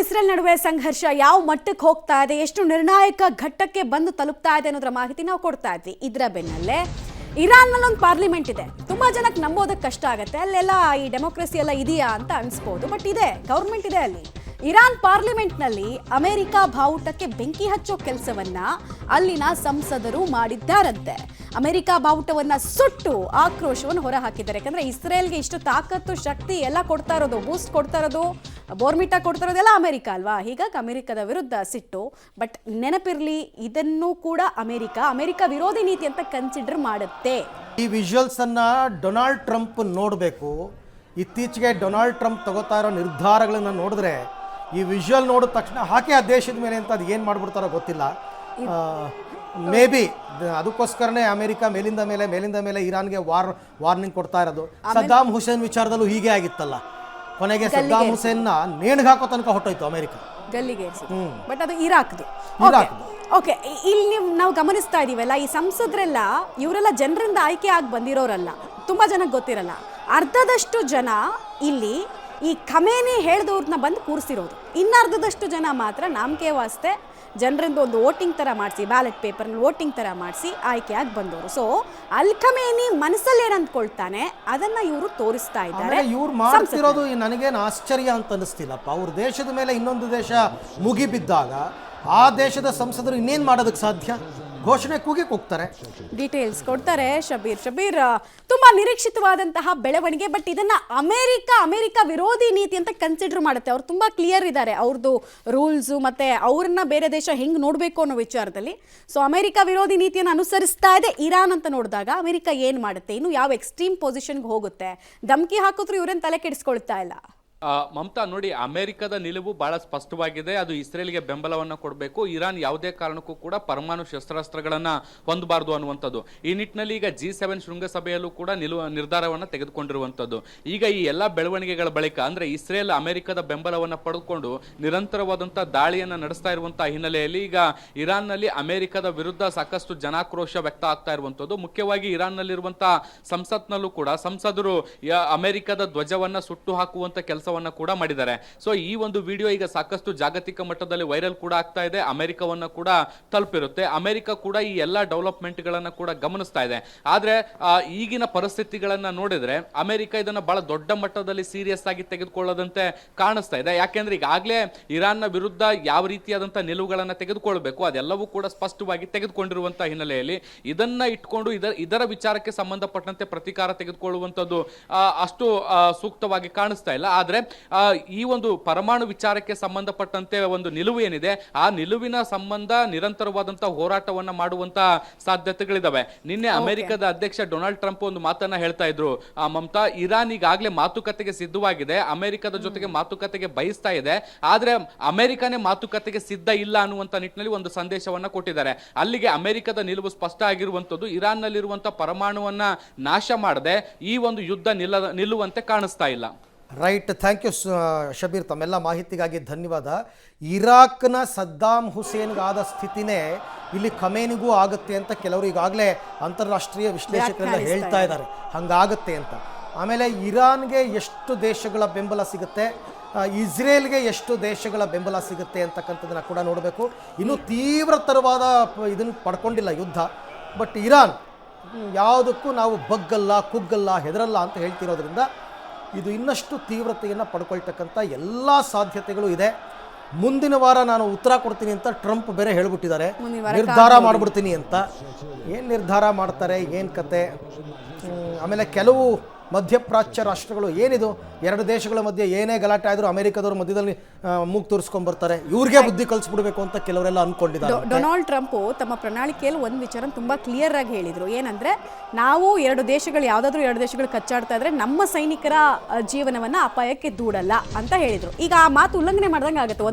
Israel ನಡುವೆ ಸಂಘರ್ಷ ಯಾವ ಮಟ್ಟಕ್ಕೆ ಹೋಗ್ತಾ ಇದೆ, ಎಷ್ಟು ನಿರ್ಣಾಯಕ ಘಟ್ಟಕ್ಕೆ ಬಂದು ತಲುಪ್ತಾ ಇದೆ ಅನ್ನೋದ್ರ ಮಾಹಿತಿ ನಾವು ಕೊಡ್ತಾ ಇದ್ವಿ. ಇದರ ಬೆನ್ನಲ್ಲೇ ಇರಾನ್ನಲ್ಲಿ ಒಂದು ಪಾರ್ಲಿಮೆಂಟ್ ಇದೆ. ತುಂಬಾ ಜನಕ್ಕೆ ನಂಬೋದಕ್ಕೆ ಕಷ್ಟ ಆಗುತ್ತೆ, ಅಲ್ಲೆಲ್ಲ ಈ ಡೆಮೋಕ್ರಸಿ ಎಲ್ಲ ಇದೆಯಾ ಅಂತ ಅನಿಸ್ಬೋದು. ಬಟ್ ಇದೆ, ಗೌರ್ಮೆಂಟ್ ಇದೆ ಅಲ್ಲಿ. ಇರಾನ್ ಪಾರ್ಲಿಮೆಂಟ್ನಲ್ಲಿ ಅಮೆರಿಕ ಬಾವುಟಕ್ಕೆ ಬೆಂಕಿ ಹಚ್ಚೋ ಕೆಲಸವನ್ನ ಅಲ್ಲಿನ ಸಂಸದರು ಮಾಡಿದ್ದಾರಂತೆ. ಅಮೆರಿಕ ಬಾವುಟವನ್ನ ಸುಟ್ಟು ಆಕ್ರೋಶವನ್ನು ಹೊರಹಾಕಿದ್ದಾರೆ. ಯಾಕಂದ್ರೆ ಇಸ್ರೇಲ್ಗೆ ಇಷ್ಟು ತಾಕತ್ತು, ಶಕ್ತಿ ಎಲ್ಲ ಕೊಡ್ತಾ ಇರೋದು, ಬೂಸ್ಟ್ ಕೊಡ್ತಾ ಇರೋದು, ಬೋರ್ಮಿಟಾ ಕೊಡ್ತಾ ಇರೋದೆಲ್ಲ ಅಮೆರಿಕ ಅಲ್ವಾ. ಹೀಗಾಗಿ ಅಮೆರಿಕದ ವಿರುದ್ಧ ಸಿಟ್ಟು. ಬಟ್ ನೆನಪಿರ್ಲಿ, ಇದನ್ನು ಕೂಡ ಅಮೆರಿಕ ವಿರೋಧಿ ನೀತಿ ಅಂತ ಕನ್ಸಿಡರ್ ಮಾಡುತ್ತೆ. ಈ ವಿಜುವಲ್ಸ್ ಅನ್ನ ಡೊನಾಲ್ಡ್ ಟ್ರಂಪ್ ನೋಡಬೇಕು. ಇತ್ತೀಚೆಗೆ ಡೊನಾಲ್ಡ್ ಟ್ರಂಪ್ ತಗೋತಾ ಇರೋ ನಿರ್ಧಾರಗಳನ್ನ ನೋಡಿದ್ರೆ ಈ ವಿಜುವಲ್ ನೋಡಿದ ತಕ್ಷಣ ಹಾಕಿ ಆ ದೇಶದ ಮೇಲೆ ಅಂತ ಅದು ಏನು ಮಾಡ್ಬಿಡ್ತಾರೋ ಗೊತ್ತಿಲ್ಲ. ಮೇ ಬಿ ಅದಕ್ಕೋಸ್ಕರನೇ ಅಮೆರಿಕ ಮೇಲಿಂದ ಮೇಲೆ ಇರಾನ್ಗೆ ವಾರ್ನಿಂಗ್ ಕೊಡ್ತಾ ಇರೋದು. ಸದ್ದಾಮ್ ಹುಸೇನ್ ವಿಚಾರದಲ್ಲೂ ಹೀಗೆ ಆಗಿತ್ತಲ್ಲ, ಕೊನೆಗೆ ಸದ್ದಾಮ್ ಹುಸೇನ್ನ ನೇಣಿಗೆ ಹಾಕೋ ತನಕ ಹೊಟ್ಟೋಯ್ತು ಅಮೆರಿಕ, ಗಲ್ಲಿಗೆ. ಬಟ್ ಅದು ಇರಾಕ್ದು. ಓಕೆ, ಇಲ್ಲಿ ನಾವು ಗಮನಿಸ್ತಾ ಇದೀವಲ್ಲ, ಈ ಸಂಸದರೆಲ್ಲ ಇವರೆಲ್ಲ ಜನರಿಂದ ಆಯ್ಕೆ ಆಗಿ ಬಂದಿರೋರಲ್ಲ, ತುಂಬಾ ಜನಕ್ಕೆ ಗೊತ್ತಿರಲ್ಲ. ಅರ್ಧದಷ್ಟು ಜನ ಇಲ್ಲಿ ಈ ಖಮೇನಿ ಹೇಳ್ದವ್ರನ್ನ ಬಂದು ಕೂರಿಸಿರೋದು, ಇನ್ನರ್ಧದಷ್ಟು ಜನ ಮಾತ್ರ ನಾಮಕೆ ವಾಸ್ತೆ ಜನರಿಂದ ಒಂದು ವೋಟಿಂಗ್ ಥರ ಮಾಡಿಸಿ, ಬ್ಯಾಲೆಟ್ ಪೇಪರ್ನಲ್ಲಿ ವೋಟಿಂಗ್ ಥರ ಮಾಡಿಸಿ ಆಯ್ಕೆಯಾಗಿ ಬಂದವರು. ಸೊ ಅಲ್ ಖಮೇನಿ ಮನಸ್ಸಲ್ಲಿ ಏನು ಅಂದ್ಕೊಳ್ತಾನೆ ಅದನ್ನ ಇವರು ತೋರಿಸ್ತಾ ಇದ್ದಾರೆ. ಇವ್ರು ಮಾಡ್ತಿರೋದು ನನಗೇನು ಆಶ್ಚರ್ಯ ಅಂತ ಅನಿಸ್ತಿಲ್ಲಪ್ಪ. ಅವ್ರ ದೇಶದ ಮೇಲೆ ಇನ್ನೊಂದು ದೇಶ ಮುಗಿಬಿದ್ದಾಗ ಆ ದೇಶದ ಸಂಸದರು ಇನ್ನೇನು ಮಾಡೋದಕ್ಕೆ ಸಾಧ್ಯ? ಘೋಷಣೆ ಕೂಗ್ತಾರೆ, ಡೀಟೇಲ್ಸ್ ಕೊಡ್ತಾರೆ. ಶಬೀರ್ ತುಂಬಾ ನಿರೀಕ್ಷಿತವಾದಂತಹ ಬೆಳವಣಿಗೆ. ಬಟ್ ಇದನ್ನ ಅಮೆರಿಕ ವಿರೋಧಿ ನೀತಿ ಅಂತ ಕನ್ಸಿಡರ್ ಮಾಡುತ್ತೆ. ಅವ್ರು ತುಂಬಾ ಕ್ಲಿಯರ್ ಇದ್ದಾರೆ ಅವ್ರದ್ದು ರೂಲ್ಸು, ಮತ್ತೆ ಅವ್ರನ್ನ ಬೇರೆ ದೇಶ ಹೆಂಗ್ ನೋಡ್ಬೇಕು ಅನ್ನೋ ವಿಚಾರದಲ್ಲಿ. ಸೊ ಅಮೆರಿಕ ವಿರೋಧಿ ನೀತಿಯನ್ನು ಅನುಸರಿಸ್ತಾ ಇದೆ ಇರಾನ್ ಅಂತ ನೋಡಿದಾಗ ಅಮೆರಿಕ ಏನ್ ಮಾಡುತ್ತೆ, ಇನ್ನು ಯಾವ ಎಕ್ಸ್ಟ್ರೀಮ್ ಪೊಸಿಷನ್ಗೆ ಹೋಗುತ್ತೆ, ಧಮಕಿ ಹಾಕಿದ್ರು ಇವ್ರೇನ್ ತಲೆ ಕೆಡಿಸ್ಕೊಳ್ತಾ ಇಲ್ಲ. ಮಮತಾ ನೋಡಿ, ಅಮೆರಿಕದ ನಿಲುವು ಬಹಳ ಸ್ಪಷ್ಟವಾಗಿದೆ. ಅದು ಇಸ್ರೇಲ್ಗೆ ಬೆಂಬಲವನ್ನ ಕೊಡಬೇಕು, ಇರಾನ್ ಯಾವುದೇ ಕಾರಣಕ್ಕೂ ಕೂಡ ಪರಮಾಣು ಶಸ್ತ್ರಾಸ್ತ್ರಗಳನ್ನ ಹೊಂದಬಾರದು ಅನ್ನುವಂಥದ್ದು. ಈ ನಿಟ್ಟಿನಲ್ಲಿ ಈಗ G7 ಶೃಂಗಸಭೆಯಲ್ಲೂ ಕೂಡ ನಿರ್ಧಾರವನ್ನ ತೆಗೆದುಕೊಂಡಿರುವಂಥದ್ದು. ಈಗ ಈ ಎಲ್ಲಾ ಬೆಳವಣಿಗೆಗಳ ಬಳಿಕ ಅಂದ್ರೆ ಇಸ್ರೇಲ್ ಅಮೆರಿಕದ ಬೆಂಬಲವನ್ನ ಪಡೆದುಕೊಂಡು ನಿರಂತರವಾದಂತಹ ದಾಳಿಯನ್ನ ನಡೆಸ್ತಾ ಇರುವಂತಹ ಹಿನ್ನೆಲೆಯಲ್ಲಿ ಈಗ ಇರಾನ್ನಲ್ಲಿ ಅಮೆರಿಕದ ವಿರುದ್ಧ ಸಾಕಷ್ಟು ಜನಾಕ್ರೋಶ ವ್ಯಕ್ತ ಆಗ್ತಾ ಇರುವಂಥದ್ದು. ಮುಖ್ಯವಾಗಿ ಇರಾನ್ನಲ್ಲಿರುವಂತಹ ಸಂಸತ್ನಲ್ಲೂ ಕೂಡ ಸಂಸದರು ಅಮೆರಿಕದ ಧ್ವಜವನ್ನ ಸುಟ್ಟು ಹಾಕುವಂತ ಕೆಲಸ ಕೂಡ ಮಾಡಿದ್ದಾರೆ. ಸೊ ಈ ಒಂದು ವಿಡಿಯೋ ಈಗ ಸಾಕಷ್ಟು ಜಾಗತಿಕ ಮಟ್ಟದಲ್ಲಿ ವೈರಲ್ ಕೂಡ ಆಗ್ತಾ ಇದೆ, ಅಮೆರಿಕವನ್ನ ಕೂಡ ತಲುಪಿರುತ್ತೆ. ಅಮೆರಿಕ ಕೂಡ ಈ ಎಲ್ಲಾ ಡೆವಲಪ್ಮೆಂಟ್ ಗಳನ್ನ ಕೂಡ ಗಮನಿಸ್ತಾ ಇದೆ. ಆದ್ರೆ ಈಗಿನ ಪರಿಸ್ಥಿತಿಗಳನ್ನ ನೋಡಿದ್ರೆ ಅಮೆರಿಕ ಇದನ್ನ ಬಹಳ ದೊಡ್ಡ ಮಟ್ಟದಲ್ಲಿ ಸೀರಿಯಸ್ ಆಗಿ ತೆಗೆದುಕೊಳ್ಳದಂತೆ ಕಾಣಿಸ್ತಾ ಇದೆ. ಯಾಕೆಂದ್ರೆ ಈಗಾಗಲೇ ಇರಾನ್ನ ವಿರುದ್ಧ ಯಾವ ರೀತಿಯಾದಂತಹ ನಿಲುವುಗಳನ್ನ ತೆಗೆದುಕೊಳ್ಬೇಕು ಅದೆಲ್ಲವೂ ಕೂಡ ಸ್ಪಷ್ಟವಾಗಿ ತೆಗೆದುಕೊಂಡಿರುವಂತಹ ಹಿನ್ನೆಲೆಯಲ್ಲಿ ಇದನ್ನ ಇಟ್ಕೊಂಡು ಇದರ ವಿಚಾರಕ್ಕೆ ಸಂಬಂಧಪಟ್ಟಂತೆ ಪ್ರತೀಕಾರ ತೆಗೆದುಕೊಳ್ಳುವಂತದ್ದು ಅಷ್ಟು ಸೂಕ್ತವಾಗಿ ಕಾಣಿಸ್ತಾ ಇಲ್ಲ. ಆದ್ರೆ ಈ ಒಂದು ಪರಮಾಣು ವಿಚಾರಕ್ಕೆ ಸಂಬಂಧಪಟ್ಟಂತೆ ಒಂದು ನಿಲುವು ಏನಿದೆ, ಆ ನಿಲುವಿನ ಸಂಬಂಧ ನಿರಂತರವಾದಂತಹ ಹೋರಾಟವನ್ನ ಮಾಡುವಂತಹ ಸಾಧ್ಯತೆಗಳಿದಾವೆ. ನಿನ್ನೆ ಅಮೆರಿಕದ ಅಧ್ಯಕ್ಷ ಡೊನಾಲ್ಡ್ ಟ್ರಂಪ್ ಒಂದು ಮಾತನ್ನ ಹೇಳ್ತಾ ಇದ್ರು, ಮಮತಾ, ಇರಾನ್ ಈಗಾಗಲೇ ಮಾತುಕತೆಗೆ ಸಿದ್ಧವಾಗಿದೆ, ಅಮೆರಿಕದ ಜೊತೆಗೆ ಮಾತುಕತೆಗೆ ಬಯಸ್ತಾ ಇದೆ, ಆದ್ರೆ ಅಮೆರಿಕನೇ ಮಾತುಕತೆಗೆ ಸಿದ್ಧ ಇಲ್ಲ ಅನ್ನುವಂತ ನಿಟ್ಟಿನಲ್ಲಿ ಒಂದು ಸಂದೇಶವನ್ನ ಕೊಟ್ಟಿದ್ದಾರೆ. ಅಲ್ಲಿಗೆ ಅಮೆರಿಕದ ನಿಲುವು ಸ್ಪಷ್ಟ ಆಗಿರುವಂತದ್ದು, ಇರಾನ್ ನಲ್ಲಿರುವಂತಹ ಪರಮಾಣುವನ್ನ ನಾಶ ಮಾಡದೆ ಈ ಒಂದು ಯುದ್ಧ ನಿಲ್ಲುವಂತೆ ಕಾಣಿಸ್ತಾ ಇಲ್ಲ. ರೈಟ್, ಥ್ಯಾಂಕ್ ಯು ಶಬೀರ್, ತಮ್ಮೆಲ್ಲ ಮಾಹಿತಿಗಾಗಿ ಧನ್ಯವಾದ. ಇರಾಕ್ನ ಸದ್ದಾಮ್ ಹುಸೇನ್ಗಾದ ಸ್ಥಿತಿನೇ ಇಲ್ಲಿ ಖಮೇನಿಗೂ ಆಗುತ್ತೆ ಅಂತ ಕೆಲವರು ಈಗಾಗಲೇ ಅಂತಾರಾಷ್ಟ್ರೀಯ ವಿಶ್ಲೇಷಕರೆಲ್ಲ ಹೇಳ್ತಾ ಇದ್ದಾರೆ, ಹಂಗಾಗುತ್ತೆ ಅಂತ. ಆಮೇಲೆ ಇರಾನ್ಗೆ ಎಷ್ಟು ದೇಶಗಳ ಬೆಂಬಲ ಸಿಗುತ್ತೆ, ಇಸ್ರೇಲ್ಗೆ ಎಷ್ಟು ದೇಶಗಳ ಬೆಂಬಲ ಸಿಗುತ್ತೆ ಅಂತಕ್ಕಂಥದ್ದನ್ನು ಕೂಡ ನೋಡಬೇಕು. ಇನ್ನೂ ತೀವ್ರತರವಾದ ಇದನ್ನು ಪಡ್ಕೊಂಡಿಲ್ಲ ಯುದ್ಧ. ಬಟ್ ಇರಾನ್ ಯಾವುದಕ್ಕೂ ನಾವು ಬಗ್ಗಲ್ಲ, ಕುಗ್ಗಲ್ಲ, ಹೆದರಲ್ಲ ಅಂತ ಹೇಳ್ತಿರೋದ್ರಿಂದ ಇದು ಇನ್ನಷ್ಟು ತೀವ್ರತೆಯನ್ನು ಪಡ್ಕೊಳ್ತಕ್ಕಂಥ ಎಲ್ಲ ಸಾಧ್ಯತೆಗಳು ಇದೆ. ಮುಂದಿನ ವಾರ ನಾನು ಉತ್ತರ ಕೊಡ್ತೀನಿ ಅಂತ ಟ್ರಂಪ್ ಬೇರೆ ಹೇಳ್ಬಿಟ್ಟಿದ್ದಾರೆ, ನಿರ್ಧಾರ ಮಾಡಿಬಿಡ್ತೀನಿ ಅಂತ. ಏನು ನಿರ್ಧಾರ ಮಾಡ್ತಾರೆ, ಏನು ಕತೆ? ಆಮೇಲೆ ಕೆಲವು ಮಧ್ಯಪ್ರಾಚ್ಯ ರಾಷ್ಟ್ರಗಳು ಏನಿದು, ಎರಡು ದೇಶಗಳ ಮಧ್ಯೆ ಏನೇ ಗಲಾಟೆ ಆದರೂ ಅಮೆರಿಕದವ್ರ ಮಧ್ಯದಲ್ಲಿ ಮೂಗು ತೋರಿಸ್ಕೊಂಡ್ಬರ್ತಾರೆ, ಇವ್ರಿಗೆ ಬುದ್ಧಿ ಕಲಿಸ್ಬಿಡ್ಬೇಕು ಅಂತ ಕೆಲವರೆಲ್ಲ ಅನ್ಕೊಂಡಿದ್ದಾರೆ. ಡೊನಾಲ್ಡ್ ಟ್ರಂಪ್ ತಮ್ಮ ಪ್ರಣಾಳಿಕೆಯಲ್ಲಿ ಒಂದು ವಿಚಾರ ತುಂಬಾ ಕ್ಲಿಯರ್ ಆಗಿ ಹೇಳಿದ್ರು, ಏನಂದ್ರೆ ನಾವು ಯಾವುದಾದ್ರೂ ಎರಡು ದೇಶಗಳು ಕಚ್ಚಾಡ್ತಾ ಇದ್ರೆ ನಮ್ಮ ಸೈನಿಕರ ಜೀವನವನ್ನ ಅಪಾಯಕ್ಕೆ ದೂಡಲ್ಲ ಅಂತ ಹೇಳಿದ್ರು. ಈಗ ಆ ಮಾತು ಉಲ್ಲಂಘನೆ ಮಾಡ್ದಂಗೆ ಆಗುತ್ತೆ.